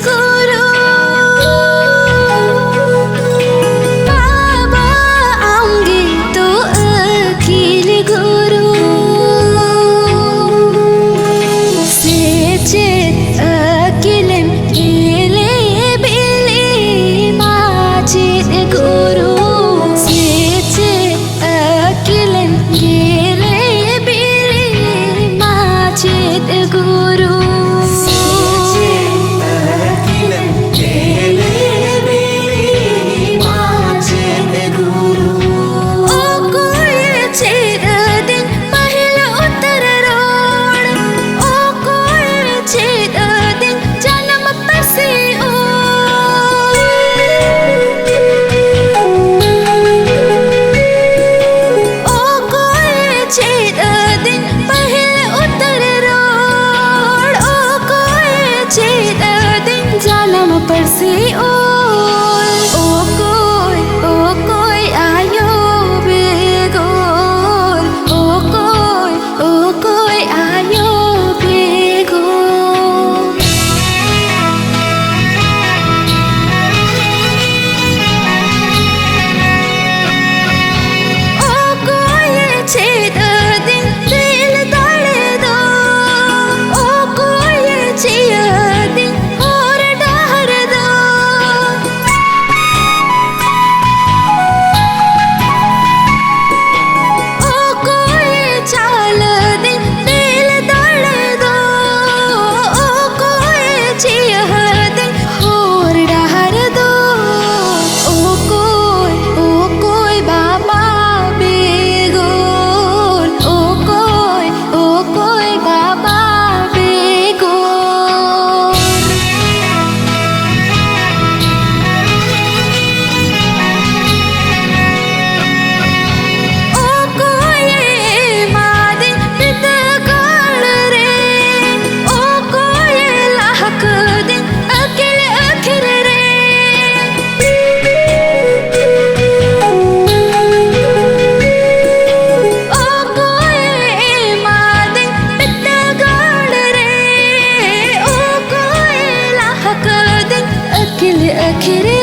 guru Baba aungi to akil guru Seche akilim gile bili majid guru Seche akilim gile bili majid guru पर से ओ कोई आयो बेगोर ओ कोई आयो बेगोर ओ कोई छेद दिन दिल तोड़ दो ओ कोई छिया दिन अखिर